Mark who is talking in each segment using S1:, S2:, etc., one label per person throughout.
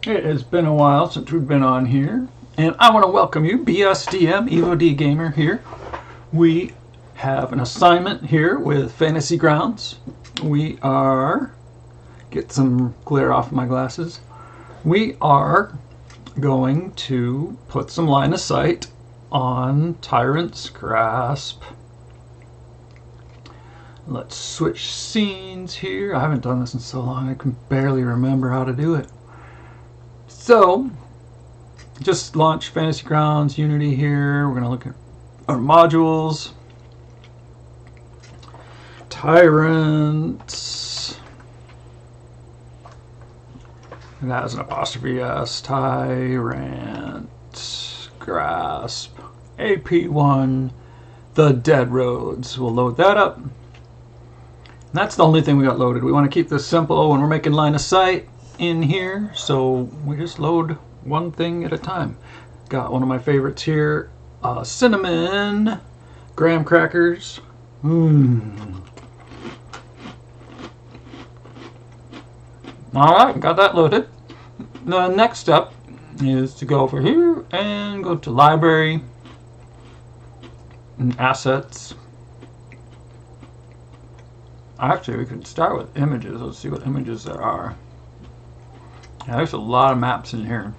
S1: It has been a while since we've been on here, and I want to welcome you, BSDM Evo D Gamer here. We have an assignment here with Fantasy Grounds. We are, get some glare off my glasses. We are going to put some line of sight on Tyrant's Grasp. Let's switch scenes here. I haven't done this in so long, I can barely remember how to do it. So, just launch Fantasy Grounds Unity here. We're going to look at our modules. Tyrant. And that is an apostrophe S. Tyrant. Grasp. AP1. The Dead Roads. We'll load that up. And that's the only thing we got loaded. We want to keep this simple when we're making line of sight in here, so we just load one thing at a time. Got one of my favorites here, cinnamon graham crackers. Alright, got that loaded. The next step is to go over here and go to library and assets. Actually, we could start with images. Let's see what images there are. Yeah, there's a lot of maps in here.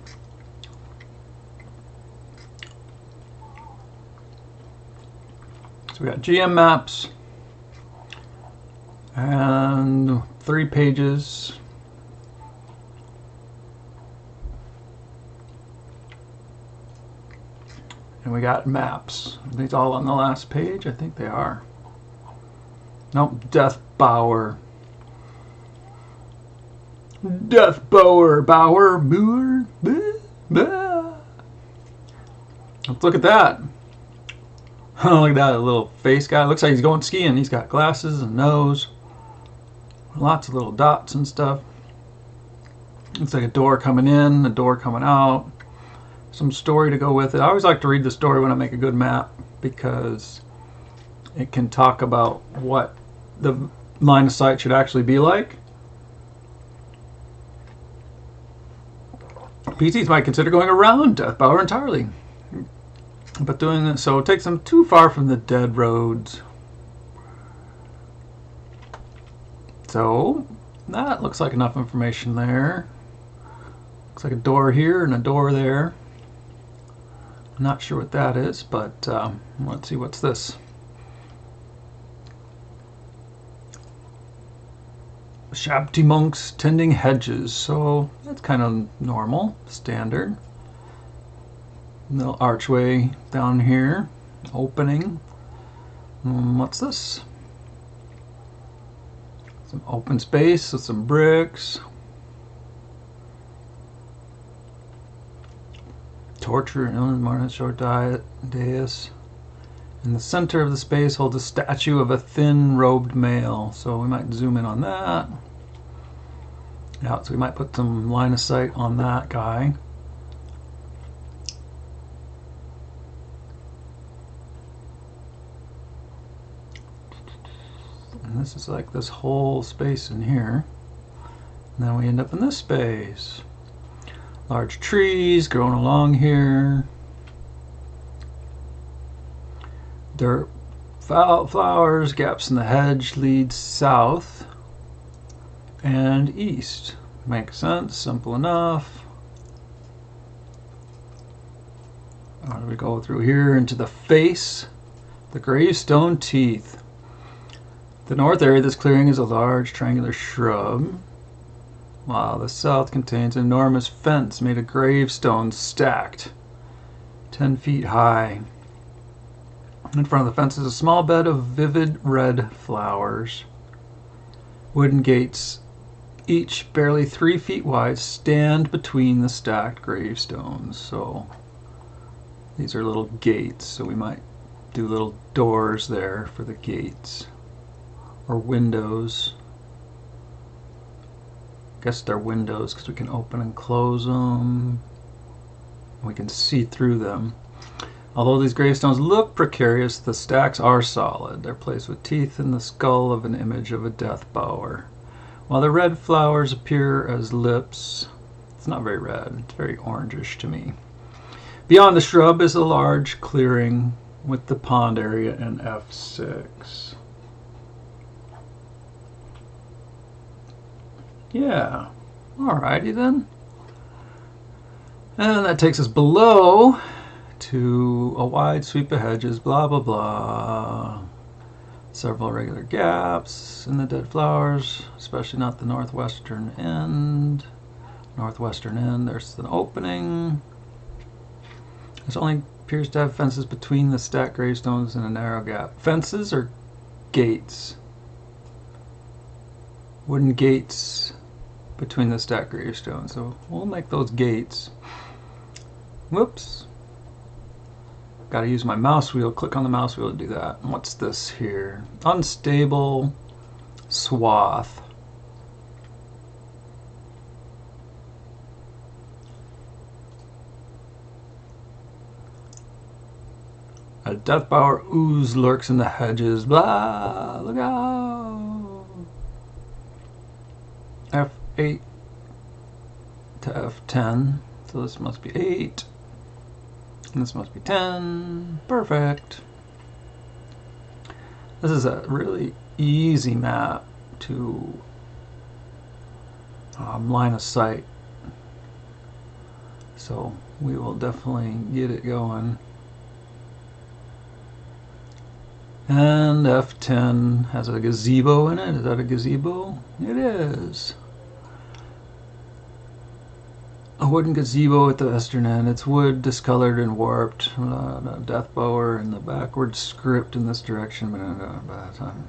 S1: So we got GM maps and 3 pages. And we got maps. Are these all on the last page? I think they are. Nope, Death Bower. Death Bower, Bower, Boer. Let's look at that. Oh, look at that little face guy. Looks like he's going skiing. He's got glasses and nose. Lots of little dots and stuff. Looks like a door coming in, a door coming out. Some story to go with it. I always like to read the story when I make a good map because it can talk about what the line of sight should actually be like. PCs might consider going around Death Bower entirely, but doing it so it takes them too far from the dead roads. So that looks like enough information there. Looks like a door here and a door there. I'm not sure what that is, but let's see, what's this? Shabty monks tending hedges, so that's kind of normal, standard. Little archway down here, opening. What's this? Some open space with some bricks. Torture and more short dais. In the center of the space holds a statue of a thin-robed male. So we might zoom in on that. Yeah, so we might put some line of sight on that guy. And this is like this whole space in here. And then we end up in this space. Large trees growing along here. Dirt flowers, gaps in the hedge lead south and east. Makes sense, simple enough. We go through here into the face, the gravestone teeth. The north area of this clearing is a large triangular shrub, while the south contains an enormous fence made of gravestones stacked 10 feet high. In front of the fence is a small bed of vivid red flowers. Wooden gates, each barely 3 feet wide, stand between the stacked gravestones. So these are little gates, so we might do little doors there for the gates. Or windows. I guess they're windows because we can open and close them. We can see through them. Although these gravestones look precarious, the stacks are solid. They're placed with teeth in the skull of an image of a death bower. While the red flowers appear as lips, It's not very red. It's very orangish to me. Beyond the shrub is a large clearing with the pond area in F6. Yeah, alrighty then. And that takes us below to a wide sweep of hedges, blah blah blah. Several irregular gaps in the dead flowers, especially not the northwestern end. Northwestern end, there's an opening. This only appears to have fences between the stacked gravestones and a narrow gap. Fences or gates? Wooden gates between the stacked gravestones. So we'll make those gates. Whoops. Gotta use my mouse wheel. Click on the mouse wheel to do that. And what's this here? Unstable swath. A deathbower ooze lurks in the hedges. Blah, look out. F8 to F10. So this must be 8. And this must be 10. Perfect. This is a really easy map to line of sight. So we will definitely get it going. And F10 has a gazebo in it. Is that a gazebo? It is. A wooden gazebo at the western end. It's wood discolored and warped. A death bower and the backward script in this direction. By the time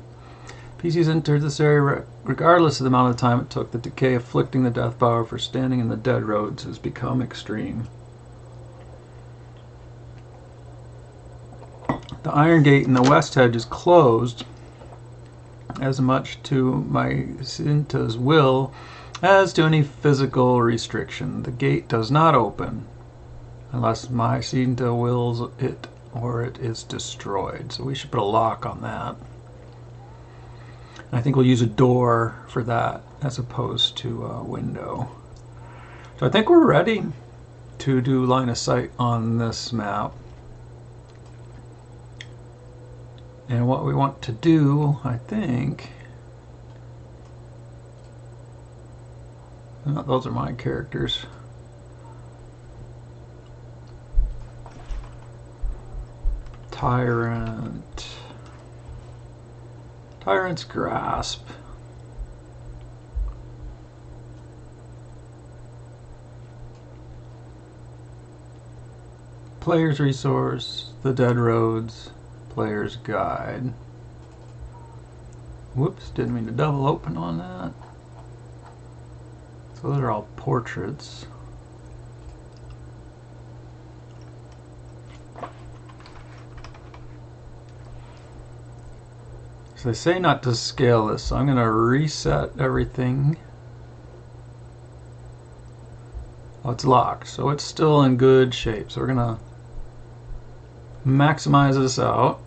S1: PCs entered this area, regardless of the amount of time it took, the decay afflicting the death bower for standing in the dead roads has become extreme. The iron gate in the west hedge is closed, as much to my Cinta's will as to any physical restriction. The gate does not open unless my Cinta wills it or it is destroyed. So we should put a lock on that. And I think we'll use a door for that as opposed to a window. So I think we're ready to do line of sight on this map. And what we want to do, I think, those are my characters. Tyrant. Tyrant's grasp. Player's resource, the dead roads. Player's guide. Whoops, didn't mean to double open on that. So those are all portraits. So they say not to scale this, so I'm going to reset everything. Oh, it's locked, so it's still in good shape. So we're going to maximize this out.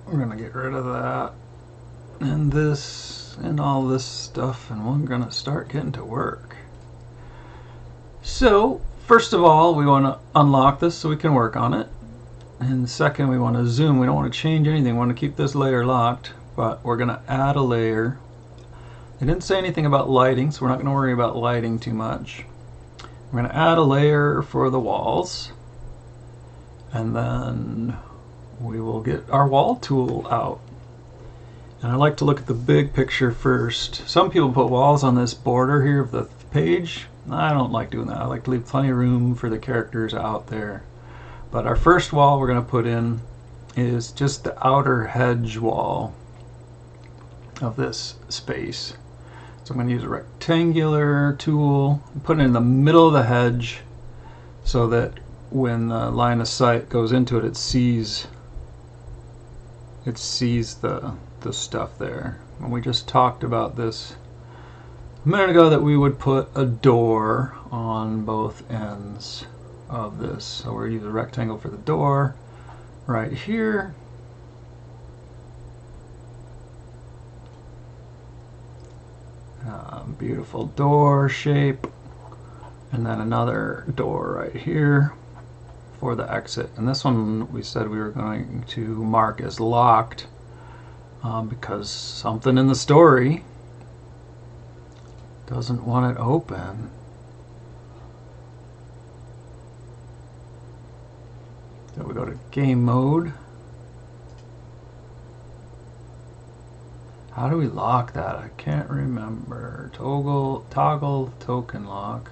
S1: We're going to get rid of that and this and all this stuff, and we're going to start getting to work. So first of all, we want to unlock this so we can work on it. And second, we want to zoom. We don't want to change anything. We want to keep this layer locked, but we're going to add a layer. They didn't say anything about lighting, so we're not going to worry about lighting too much. We're going to add a layer for the walls, and then we will get our wall tool out. And I like to look at the big picture first. Some people put walls on this border here of the page. I don't like doing that. I like to leave plenty of room for the characters out there. But our first wall we're going to put in is just the outer hedge wall of this space. So I'm going to use a rectangular tool, put it in the middle of the hedge so that when the line of sight goes into it, it sees the stuff there. And we just talked about this a minute ago, that we would put a door on both ends of this. So we're using a rectangle for the door right here. Beautiful door shape. And then another door right here for the exit. And this one we said we were going to mark as locked because something in the story doesn't want it open. So we go to game mode. How do we lock that? I can't remember. Toggle token lock.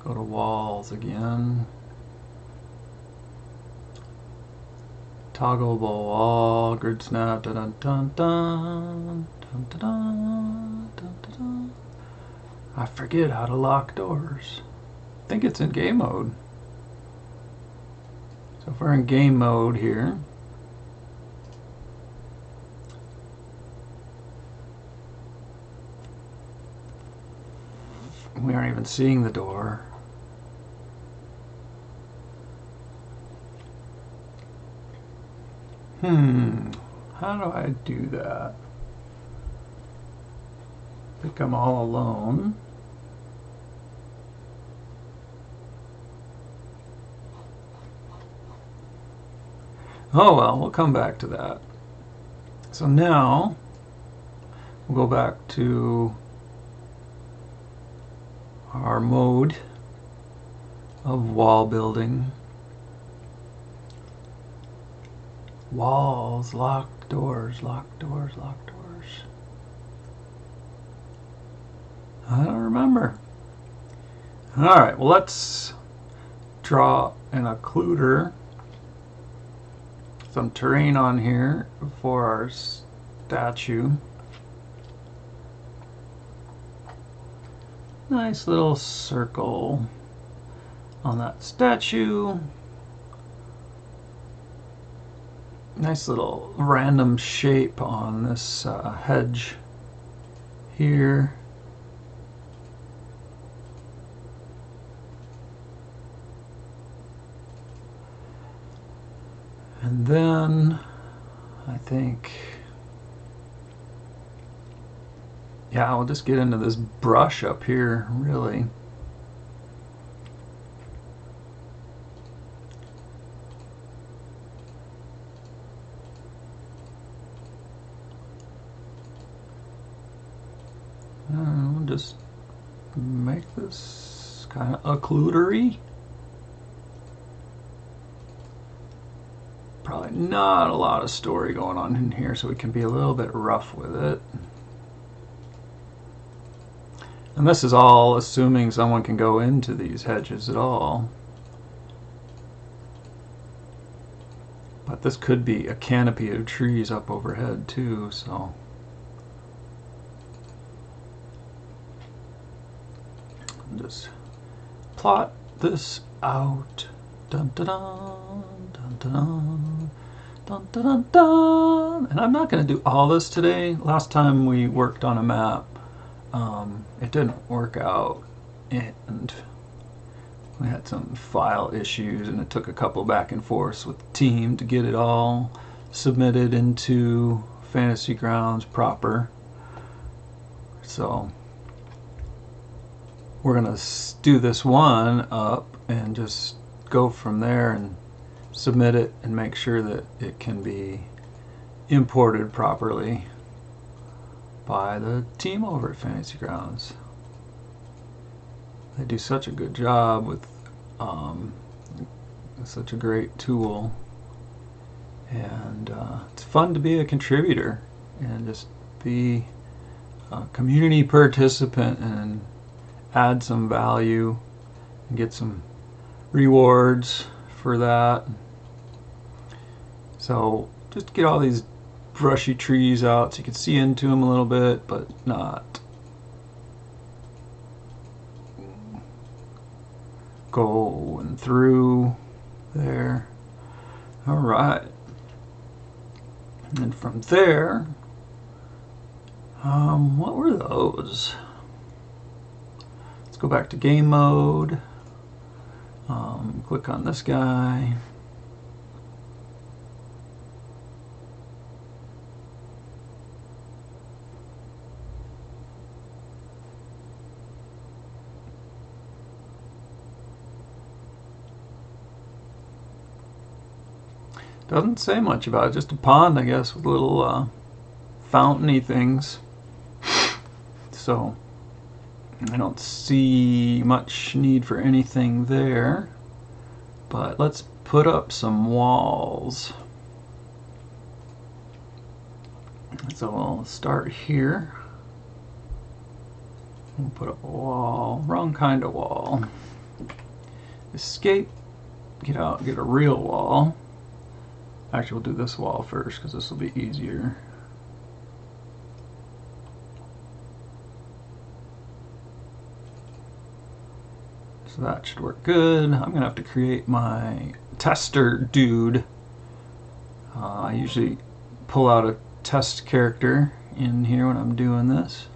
S1: Go to walls again. Toggleable wall, grid snap, dun dun dun dun dun dun dun dun dun. I forget how to lock doors. I think it's in game mode. So if we're in game mode here, we aren't even seeing the door. How do I do that? I think I'm all alone. Oh well, we'll come back to that. So now we'll go back to our mode of wall building. Walls, locked doors, locked doors, locked doors. I don't remember. Alright, well let's draw an occluder. Some terrain on here for our statue. Nice little circle on that statue. Nice little random shape on this hedge here. And then I think, yeah, I'll just get into this brush up here, really. I'll just make this kind of occludery. Probably not a lot of story going on in here, so we can be a little bit rough with it. And this is all assuming someone can go into these hedges at all. But this could be a canopy of trees up overhead too, so. Just plot this out. Dun dun dun dun dun dun dun dun dun. And I'm not going to do all this today. Last time we worked on a map, it didn't work out, and we had some file issues, and it took a couple back and forths with the team to get it all submitted into Fantasy Grounds proper. So we're gonna do this one up and just go from there and submit it and make sure that it can be imported properly by the team over at Fantasy Grounds. They do such a good job with such a great tool, and it's fun to be a contributor and just be a community participant and add some value and get some rewards for that. So just get all these brushy trees out so you can see into them a little bit, but not going through there. All right, and from there, what were those? Let's go back to game mode. Click on this guy. Doesn't say much about it, just a pond, I guess, with little fountainy things. So I don't see much need for anything there. But let's put up some walls. So we'll start here. We'll put up a wall, wrong kind of wall. Escape, get out, get a real wall. Actually, we'll do this wall first because this will be easier. So that should work good. I'm gonna have to create my tester dude. I usually pull out a test character in here when I'm doing this.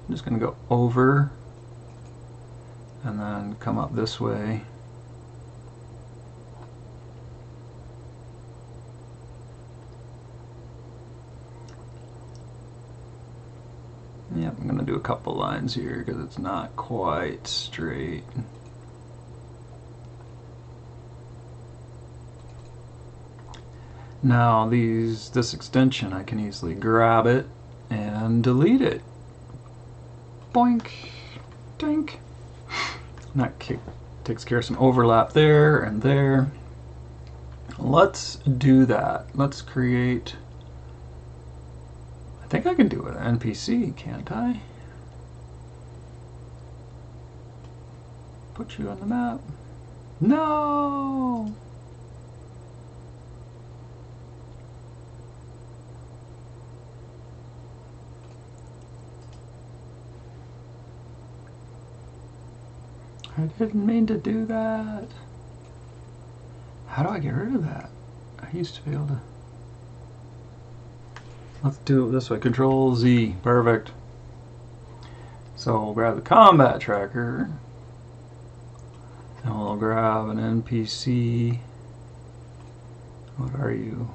S1: I'm just gonna go over and then come up this way. Yep, I'm gonna do a couple lines here because it's not quite straight. Now this extension, I can easily grab it and delete it. Boink, dink. And that takes care of some overlap there and there. Let's do that. Let's create, I think I can do it with an NPC, can't I? Put you on the map. No! I didn't mean to do that. How do I get rid of that? I used to be able to. Let's do it this way. Control Z. Perfect. So we'll grab the combat tracker. And we'll grab an NPC. What are you?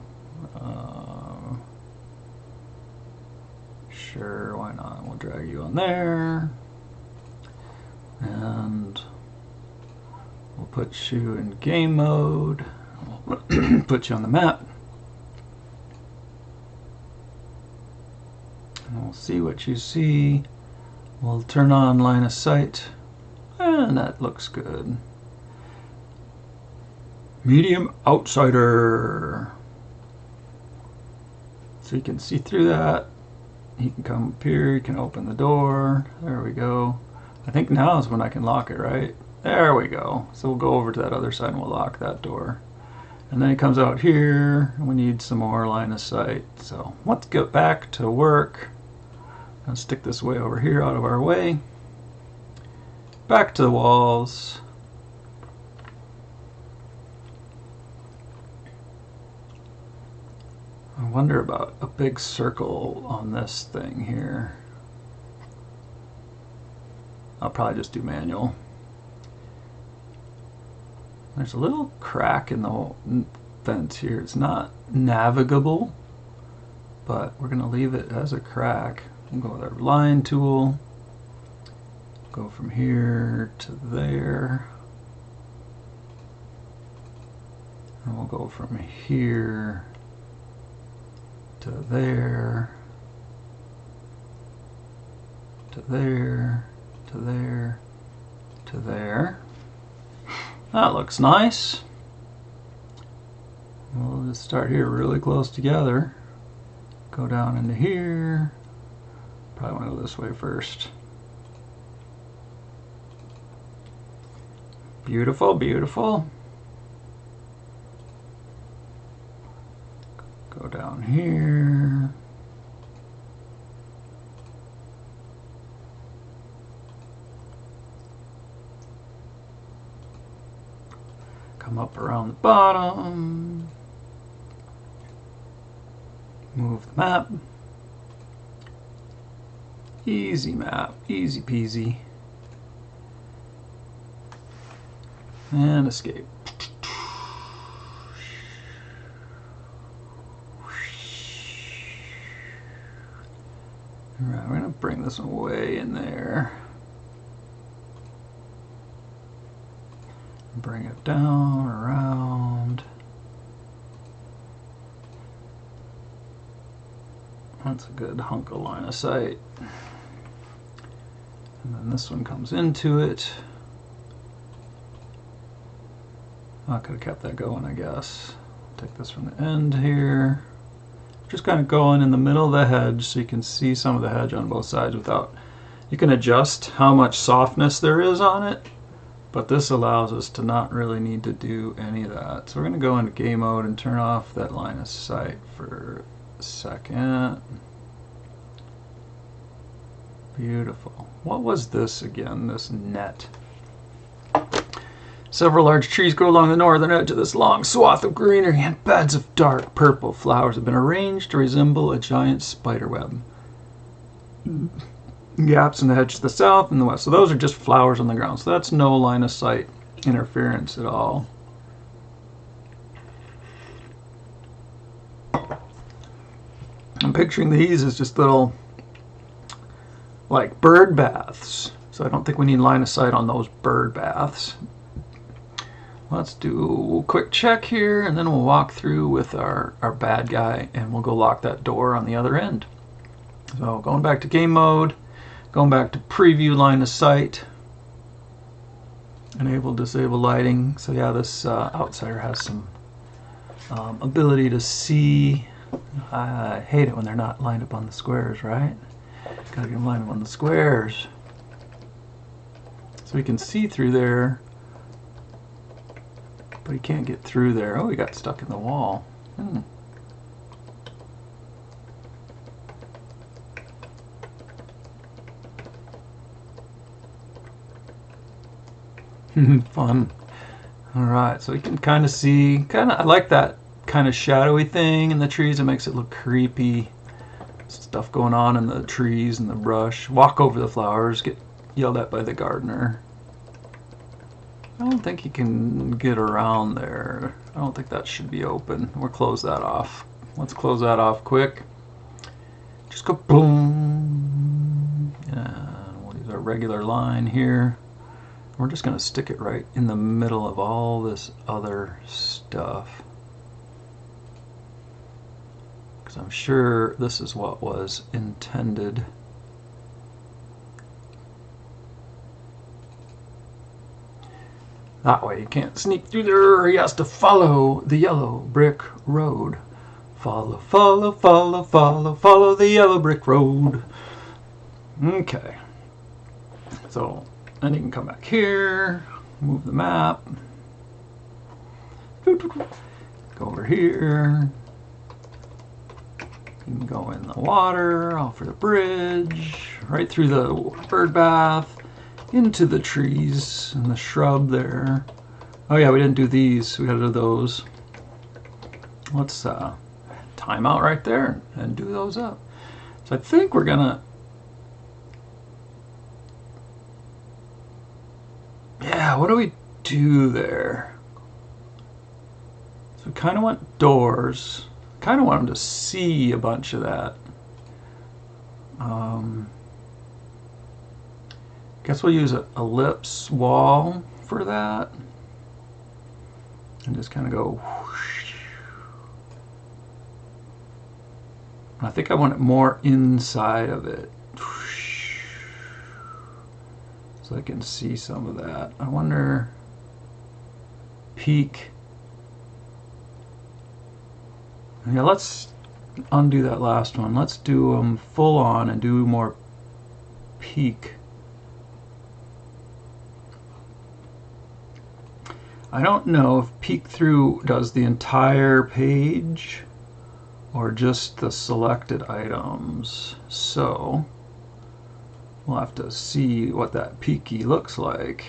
S1: Sure, why not? We'll drag you on there. And we'll put you in game mode. We'll put you on the map. And we'll see what you see. We'll turn on line of sight. And that looks good. Medium outsider. So you can see through that. He can come up here, you can open the door. There we go. I think now is when I can lock it, right? There we go. So we'll go over to that other side and we'll lock that door. And then he comes out here, and we need some more line of sight. So let's get back to work. I'll stick this way over here out of our way. Back to the walls. I wonder about a big circle on this thing here. I'll probably just do manual. There's a little crack in the fence here. It's not navigable, but we're going to leave it as a crack. We'll go with our line tool. Go from here to there. And we'll go from here to there, to there, to there, to there. That looks nice. We'll just start here really close together. Go down into here. Probably want to go this way first. Beautiful, beautiful. Go down here. Come up around the bottom. Move the map. Easy map, easy peasy. And escape. Alright, we're going to bring this one way in there. Bring it down, around. That's a good hunk of line of sight. And then this one comes into it. I could have kept that going, I guess. Take this from the end here. Just kind of going in the middle of the hedge so you can see some of the hedge on both sides without... You can adjust how much softness there is on it, but this allows us to not really need to do any of that. So we're going to go into game mode and turn off that line of sight for a second. Beautiful. What was this again, this net? Several large trees grow along the northern edge of this long swath of greenery, and beds of dark purple flowers have been arranged to resemble a giant spider web. Gaps in the hedge to the south and the west. So those are just flowers on the ground. So that's no line of sight interference at all. I'm picturing these as just little, like, bird baths. So I don't think we need line of sight on those bird baths. Let's do a quick check here, and then we'll walk through with our bad guy, and we'll go lock that door on the other end. So going back to game mode, going back to preview line of sight, enable, disable lighting. So yeah, this outsider has some ability to see. I hate it when they're not lined up on the squares, right? Gotta get them lined up on the squares. So we can see through there, but he can't get through there. Oh, he got stuck in the wall. Fun. Alright, so you can kind of see, I like that kind of shadowy thing in the trees. It makes it look creepy. Stuff going on in the trees and the brush. Walk over the flowers, get yelled at by the gardener. I don't think he can get around there. I don't think that should be open. We'll close that off. Let's close that off quick. Just go boom. And we'll use our regular line here. We're just going to stick it right in the middle of all this other stuff. Because I'm sure this is what was intended. That way he can't sneak through there. He has to follow the yellow brick road. Follow, follow, follow, follow, follow the yellow brick road. Okay. So, then you can come back here, move the map. Go over here. You can go in the water, off the bridge, right through the bird bath, into the trees and the shrub there. Oh yeah, we didn't do these. We gotta do those. Let's time out right there and do those up. So I think we're gonna... Yeah, what do we do there? So we kind of want doors. Kind of want them to see a bunch of that. Guess we'll use an ellipse wall for that. And just kind of go whoosh. I think I want it more inside of it. Whoosh. So I can see some of that. I wonder... Peak. Yeah, let's undo that last one. Let's do them full on and do more peak. I don't know if peek through does the entire page or just the selected items. So we'll have to see what that peaky looks like.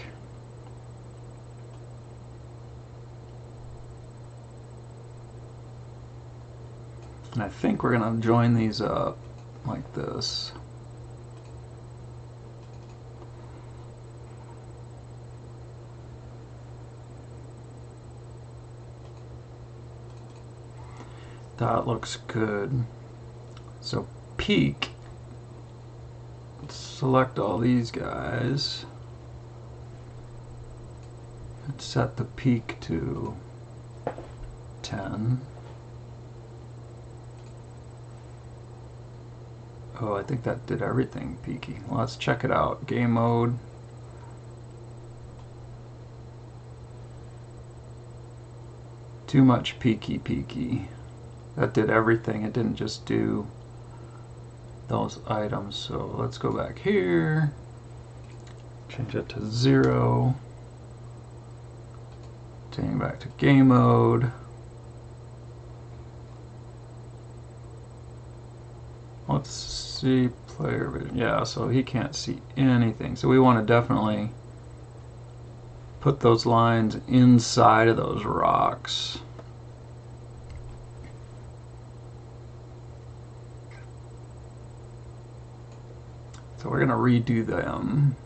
S1: And I think we're going to join these up like this. That looks good. So peak, let's select all these guys. Let's set the peak to 10. Oh, I think that did everything peaky. Well, let's check it out. Game mode. Too much peaky. That did everything. It didn't just do those items. So let's go back here. Change it to 0. Change back to game mode. Let's see player vision. Yeah, so he can't see anything. So we want to definitely put those lines inside of those rocks. So we're going to redo them.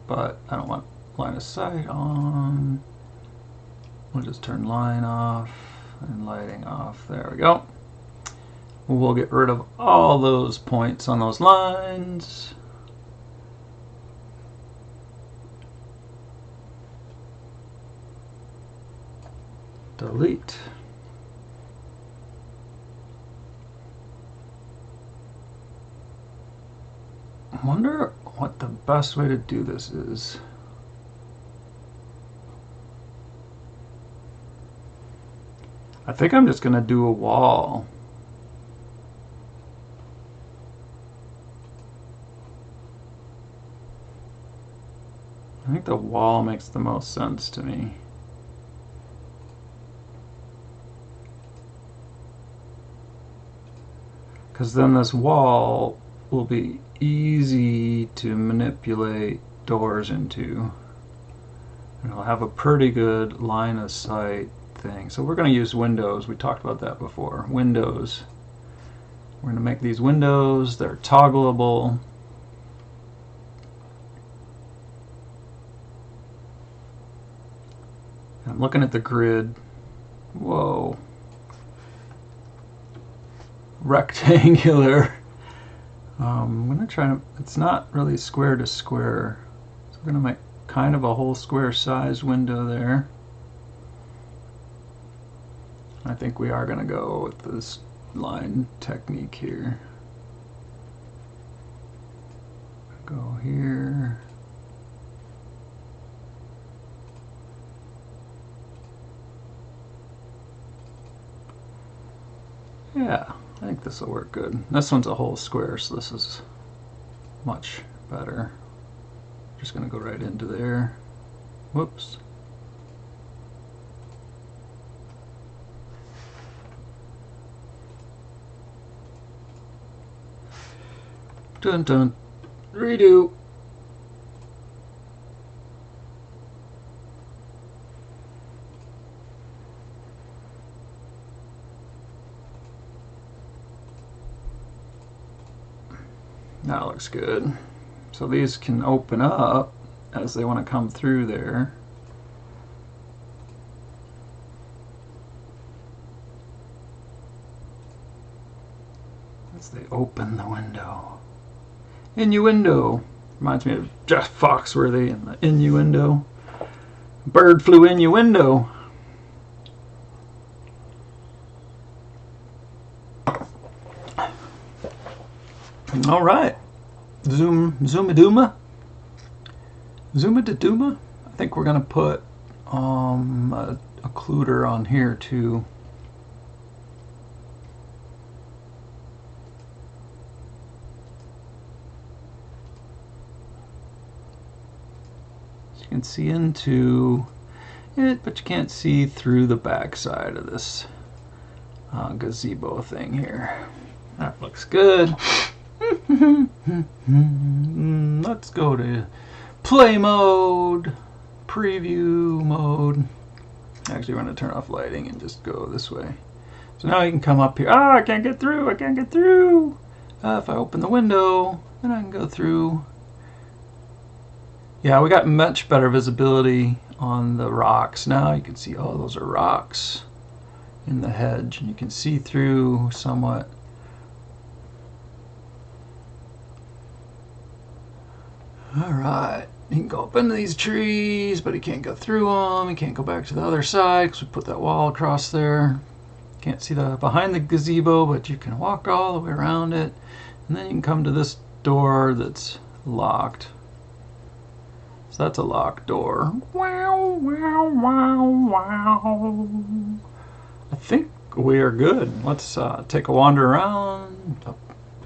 S1: But I don't want line of sight on. We'll just turn line off and lighting off. There we go. We'll get rid of all those points on those lines. Delete. I wonder what the best way to do this is. I think I'm just going to do a wall. I think the wall makes the most sense to me. Because then this wall will be easy to manipulate doors into. And it'll have a pretty good line of sight thing. So we're going to use windows. We talked about that before. Windows. We're going to make these windows. They're toggleable. I'm looking at the grid. Whoa. Rectangular. I'm going to try to, it's not really square to square. So we're going to make kind of a whole square size window there. I think we are going to go with this line technique here. Go here. Yeah, I think this will work good. This one's a whole square, so this is much better. Just going to go right into there. Whoops. Dun dun. Redo. That looks good. So these can open up as they want to come through there. As they open the window. Innuendo. Reminds me of Jeff Foxworthy and the innuendo. Bird flew innuendo. All right. Zoomaduma. Zoomadaduma. I think we're going to put a occluder on here too. So you can see into it, but you can't see through the back side of this gazebo thing here. That looks good. Let's go to play mode, preview mode. Actually, we're going to turn off lighting and just go this way. So now you can come up here. I can't get through. I can't get through. If I open the window, then I can go through. Yeah, we got much better visibility on the rocks now. You can see, oh, those are rocks in the hedge, and you can see through somewhat. Alright, he can go up into these trees, but he can't go through them. He can't go back to the other side because we put that wall across there. can't see the behind the gazebo, but you can walk all the way around it, and then you can come to this door that's locked. So that's a locked door. Wow, wow, wow, wow. I think we are good. Let's take a wander around, up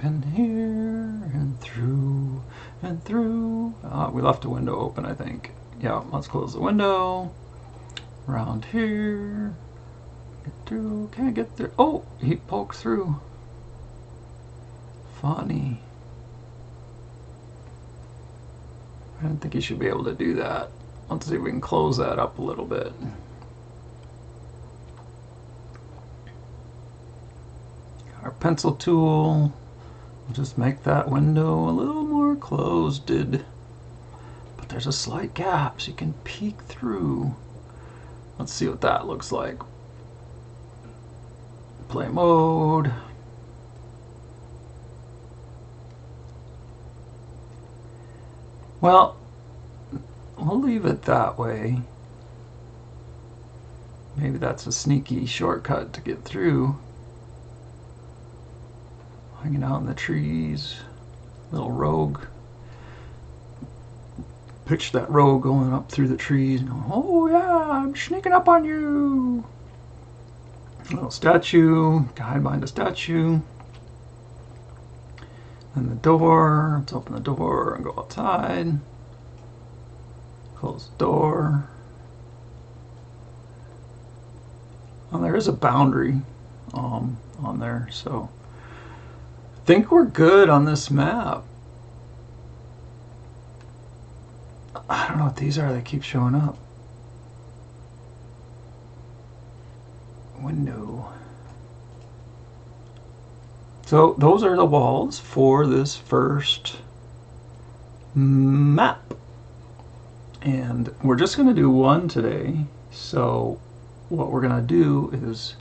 S1: in here, and through, and through. We left the window open, I think. Yeah, let's close the window. Around here. Get through. Can't get through. Oh, he poked through. Funny. I don't think he should be able to do that. Let's see if we can close that up a little bit. Our pencil tool will just make that window a little more closed. But there's a slight gap, so you can peek through. Let's see what that looks like. Play mode. Well, we'll leave it that way. Maybe that's a sneaky shortcut to get through. Hanging out in the trees. Little rogue. Picture that rogue going up through the trees and going, oh yeah, I'm sneaking up on you. Little statue, hide behind a statue. And the door, let's open the door and go outside. Close the door. Well, there is a boundary on there, so I think we're good on this map. I don't know what these are, they keep showing up. Window. So those are the walls for this first map. And we're just going to do one today. So what we're going to do is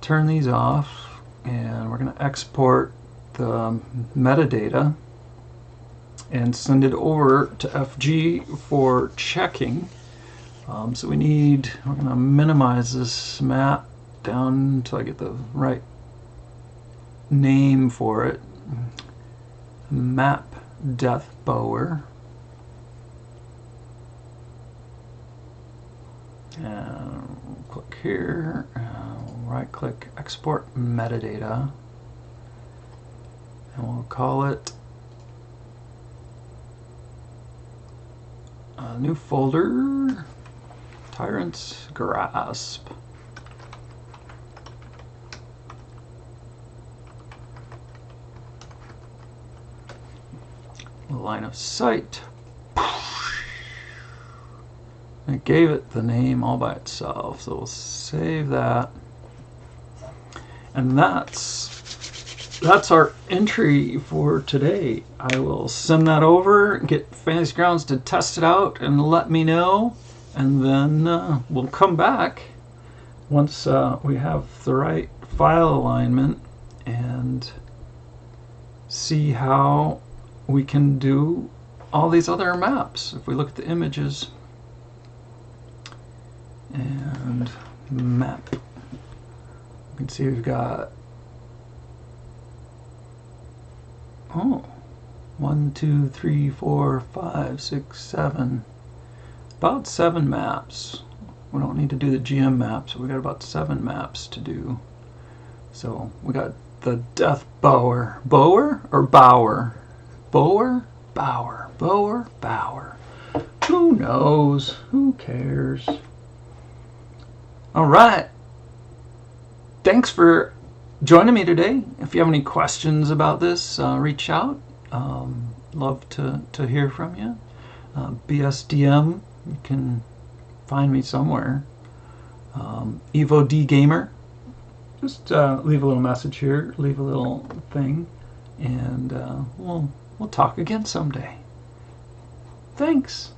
S1: turn these off, and we're going to export the metadata and send it over to FG for checking. So we're going to minimize this map down until I get the right name for it. Map Death Bower. And click here, right click, export metadata, and we'll call it a new folder, Tyrant's Grasp. Line of sight. It gave it the name all by itself, so we'll save that. And that's our entry for today. I will send that over, get Fantasy Grounds to test it out and let me know, and then we'll come back once we have the right file alignment and see how we can do all these other maps. If we look at the images and map, you can see we've got 1, 2, 3, 4, 5, 6, 7, about 7 maps. We don't need to do the GM maps. We got about 7 maps to do. So we got the Death Bower. Bower or Bower? Bower? Bower. Bower? Bower. Who knows? Who cares? All right. Thanks for joining me today. If you have any questions about this, reach out. Love to hear from you. BSDM, you can find me somewhere. Evo D Gamer. Just leave a little message here, leave a little thing, and we'll talk again someday. Thanks.